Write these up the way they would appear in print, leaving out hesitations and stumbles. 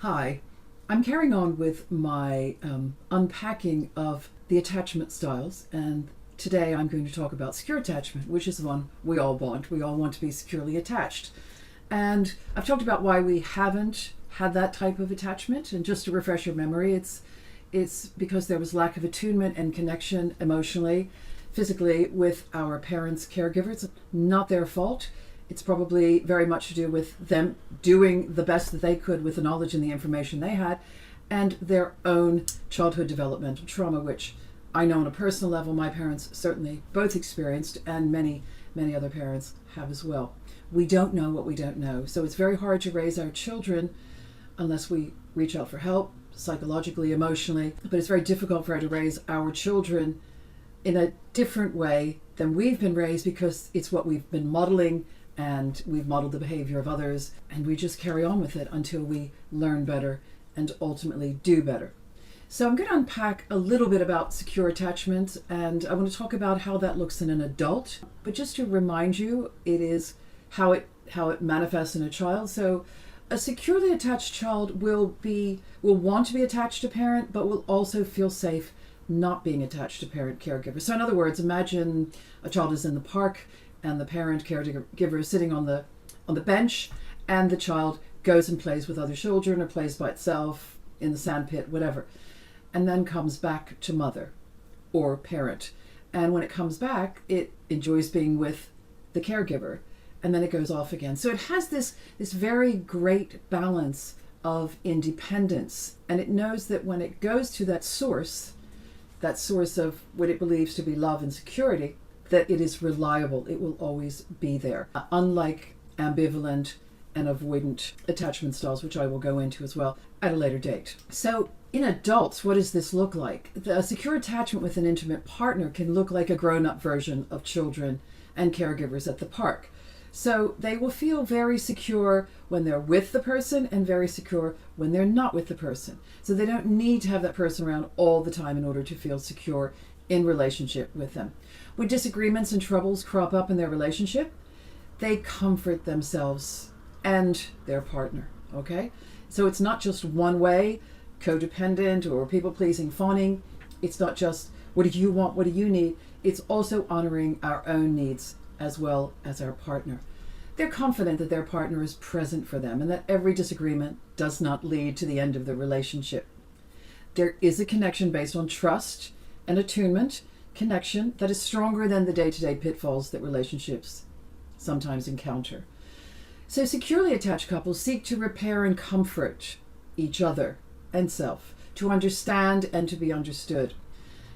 Hi, I'm carrying on with my unpacking of the attachment styles, and today I'm going to talk about secure attachment, which is the one we all want. We all want to be securely attached. And I've talked about why we haven't had that type of attachment, and just to refresh your memory, it's because there was lack of attunement and connection emotionally, physically with our parents, caregivers. Not their fault. It's probably very much to do with them doing the best that they could with the knowledge and the information they had, and their own childhood developmental trauma, which I know on a personal level my parents certainly both experienced, and many, many other parents have as well. We don't know what we don't know. So it's very hard to raise our children unless we reach out for help, psychologically, emotionally. But it's very difficult for us to raise our children in a different way than we've been raised, because it's what we've been modeling, and we've modeled the behavior of others, and we just carry on with it until we learn better and ultimately do better. So I'm going to unpack a little bit about secure attachment, and I want to talk about how that looks in an adult. But just to remind you, it is how it manifests in a child. So a securely attached child will want to be attached to parent, but will also feel safe not being attached to parent caregiver. So in other words, imagine a child is in the park and the parent caregiver is sitting on the bench, and the child goes and plays with other children or plays by itself in the sandpit, whatever, and then comes back to mother or parent. And when it comes back, it enjoys being with the caregiver, and then it goes off again. So it has this very great balance of independence, and it knows that when it goes to that source of what it believes to be love and security, that it is reliable. It will always be there. Unlike ambivalent and avoidant attachment styles, which I will go into as well at a later date. So in adults, what does this look like? The secure attachment with an intimate partner can look like a grown-up version of children and caregivers at the park. So they will feel very secure when they're with the person and very secure when they're not with the person. So they don't need to have that person around all the time in order to feel secure in relationship with them. When disagreements and troubles crop up in their relationship, they comfort themselves and their partner, okay? So it's not just one way, codependent or people-pleasing fawning. It's not just, what do you want, what do you need? It's also honoring our own needs as well as our partner. They're confident that their partner is present for them and that every disagreement does not lead to the end of the relationship. There is a connection based on trust and attunement, connection that is stronger than the day-to-day pitfalls that relationships sometimes encounter. So securely attached couples seek to repair and comfort each other and self, to understand and to be understood,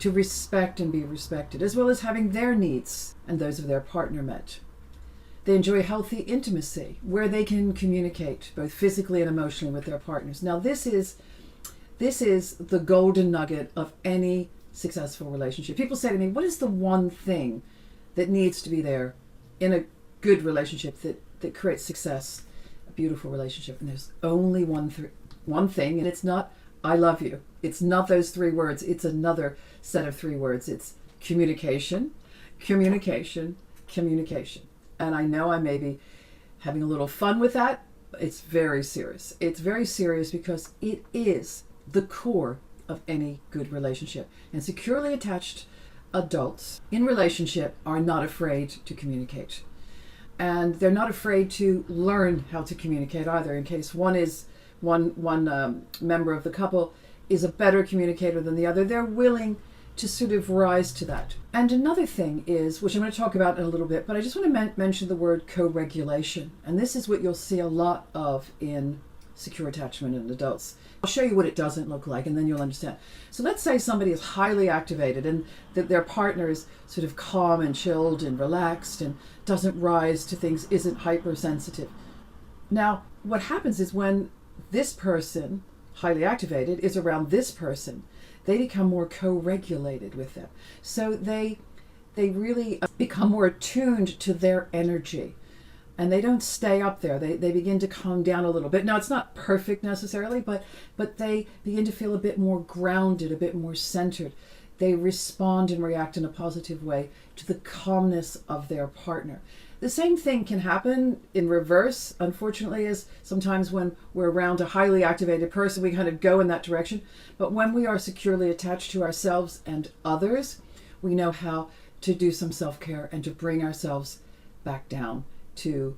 to respect and be respected, as well as having their needs and those of their partner met. They enjoy healthy intimacy where they can communicate both physically and emotionally with their partners. Now this is the golden nugget of any successful relationship. People say to me, what is the one thing that needs to be there in a good relationship that creates success, a beautiful relationship? And there's only one thing, and it's not I love you. It's not those three words. It's another set of three words. It's communication, communication, communication. And I know I may be having a little fun with that, but it's very serious. It's very serious because it is the core of any good relationship. And securely attached adults in relationship are not afraid to communicate. And they're not afraid to learn how to communicate either, in case one member of the couple is a better communicator than the other. They're willing to sort of rise to that. And another thing is, which I'm going to talk about in a little bit, but I just want to mention the word co-regulation. And this is what you'll see a lot of in secure attachment in adults. I'll show you what it doesn't look like, and then you'll understand. So let's say somebody is highly activated and that their partner is sort of calm and chilled and relaxed and doesn't rise to things, isn't hypersensitive. Now, what happens is when this person, highly activated, is around this person, they become more co-regulated with them. So they really become more attuned to their energy. And they don't stay up there. They begin to calm down a little bit. Now, it's not perfect necessarily, but they begin to feel a bit more grounded, a bit more centered. They respond and react in a positive way to the calmness of their partner. The same thing can happen in reverse, unfortunately, as sometimes when we're around a highly activated person, we kind of go in that direction. But when we are securely attached to ourselves and others, we know how to do some self-care and to bring ourselves back down to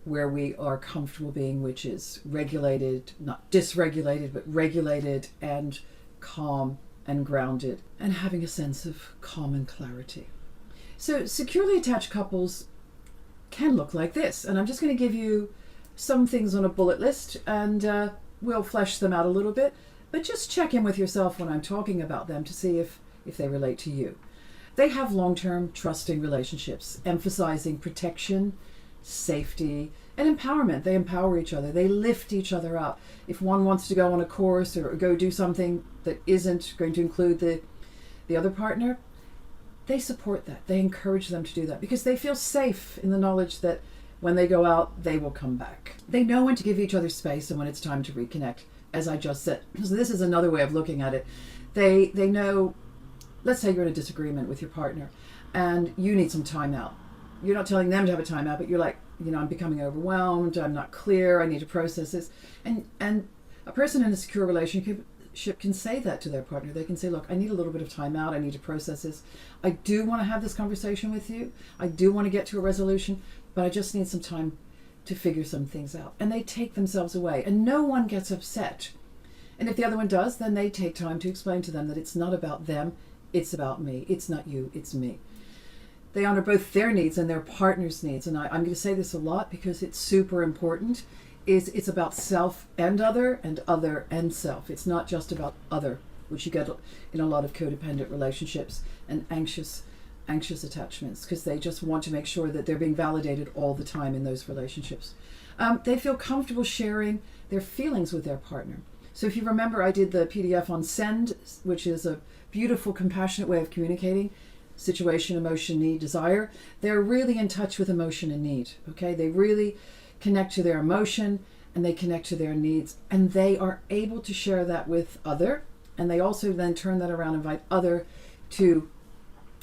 where we are comfortable being, which is regulated, not dysregulated, but regulated and calm and grounded, and having a sense of calm and clarity. So securely attached couples can look like this, and I'm just going to give you some things on a bullet list, and we'll flesh them out a little bit, but just check in with yourself when I'm talking about them to see if they relate to you. They have long-term trusting relationships, emphasizing protection, safety, and empowerment. They empower each other. They lift each other up. If one wants to go on a course or go do something that isn't going to include the other partner, they support that. They encourage them to do that because they feel safe in the knowledge that when they go out, they will come back. They know when to give each other space and when it's time to reconnect, as I just said. So this is another way of looking at it. They know, let's say you're in a disagreement with your partner and you need some time out. You're not telling them to have a time out, but you're like, I'm becoming overwhelmed, I'm not clear, I need to process this. And a person in a secure relationship can say that to their partner. They can say, look, I need a little bit of time out, I need to process this. I do want to have this conversation with you. I do want to get to a resolution, but I just need some time to figure some things out. And they take themselves away, and no one gets upset. And if the other one does, then they take time to explain to them that it's not about them, it's about me. It's not you, it's me. They honor both their needs and their partner's needs. And I'm going to say this a lot because it's super important. It's about self and other and self. It's not just about other, which you get in a lot of codependent relationships and anxious attachments, because they just want to make sure that they're being validated all the time in those relationships. They feel comfortable sharing their feelings with their partner. So if you remember, I did the PDF on SEND, which is a beautiful, compassionate way of communicating. Situation, emotion, need, desire. They're really in touch with emotion and need. Okay, they really connect to their emotion and they connect to their needs, and they are able to share that with other, and they also then turn that around and invite other to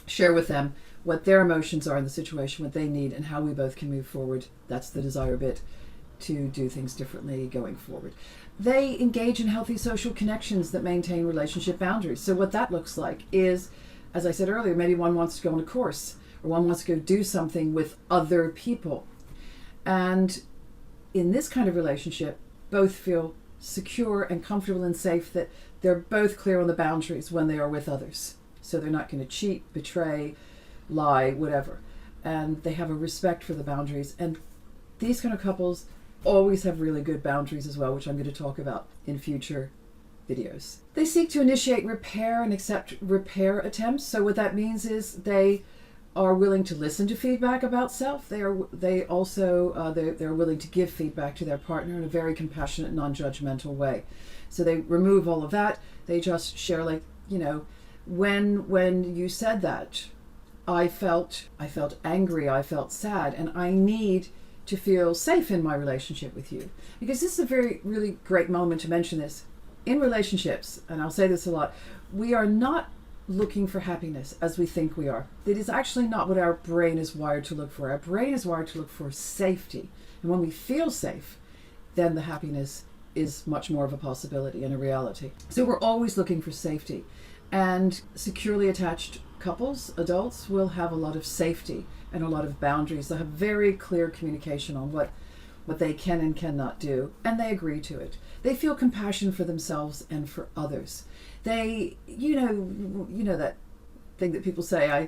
share with them what their emotions are in the situation, what they need, and how we both can move forward. That's the desire bit, to do things differently going forward. They engage in healthy social connections that maintain relationship boundaries. So what that looks like is, as I said earlier, maybe one wants to go on a course or one wants to go do something with other people. And in this kind of relationship, both feel secure and comfortable and safe that they're both clear on the boundaries when they are with others. So they're not going to cheat, betray, lie, whatever. And they have a respect for the boundaries. And these kind of couples always have really good boundaries as well, which I'm going to talk about in future videos. They seek to initiate repair and accept repair attempts. So what that means is they are willing to listen to feedback about self. They're willing to give feedback to their partner in a very compassionate, non-judgmental way. So they remove all of that. They just share, like, when you said that, I felt angry, I felt sad, and I need to feel safe in my relationship with you. Because this is a really great moment to mention this. In relationships, and I'll say this a lot, we are not looking for happiness as we think we are. It is actually not what our brain is wired to look for. Our brain is wired to look for safety. And when we feel safe, then the happiness is much more of a possibility and a reality. So we're always looking for safety. And securely attached couples, adults, will have a lot of safety and a lot of boundaries. They'll have very clear communication on what they can and cannot do, and they agree to it. They feel compassion for themselves and for others. They, you know that thing that people say,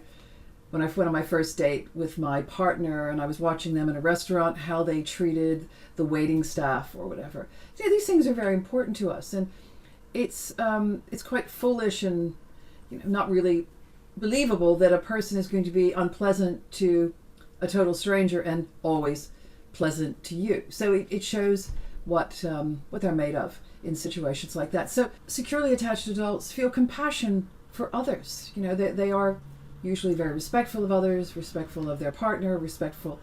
when I went on my first date with my partner and I was watching them in a restaurant, how they treated the waiting staff or whatever. Yeah, these things are very important to us, and it's quite foolish and not really believable that a person is going to be unpleasant to a total stranger and always pleasant to you. So it shows what they're made of in situations like that. So securely attached adults feel compassion for others. They are usually very respectful of others, respectful of their partner, respectful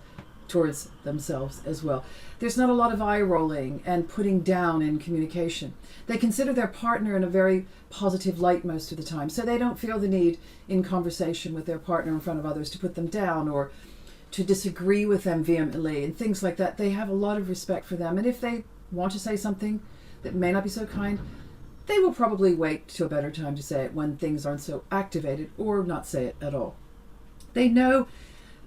towards themselves as well. There's not a lot of eye rolling and putting down in communication. They consider their partner in a very positive light most of the time, so they don't feel the need in conversation with their partner in front of others to put them down or to disagree with them vehemently and things like that. They have a lot of respect for them. And if they want to say something that may not be so kind, they will probably wait to a better time to say it when things aren't so activated, or not say it at all. They know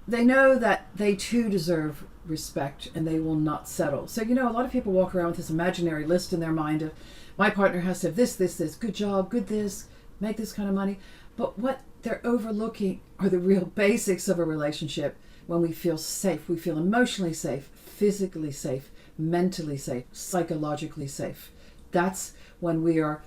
that they too deserve respect, and they will not settle. So, a lot of people walk around with this imaginary list in their mind of, my partner has to have this, good job, good this, make this kind of money. But what they're overlooking are the real basics of a relationship. When we feel safe, we feel emotionally safe, physically safe, mentally safe, psychologically safe. That's when we are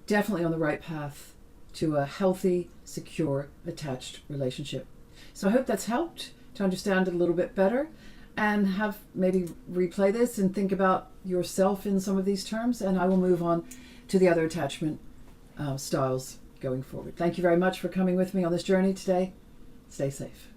definitely on the right path to a healthy, secure, attached relationship. So I hope that's helped to understand it a little bit better, and have maybe replay this and think about yourself in some of these terms, and I will move on to the other attachment styles going forward. Thank you very much for coming with me on this journey today. Stay safe.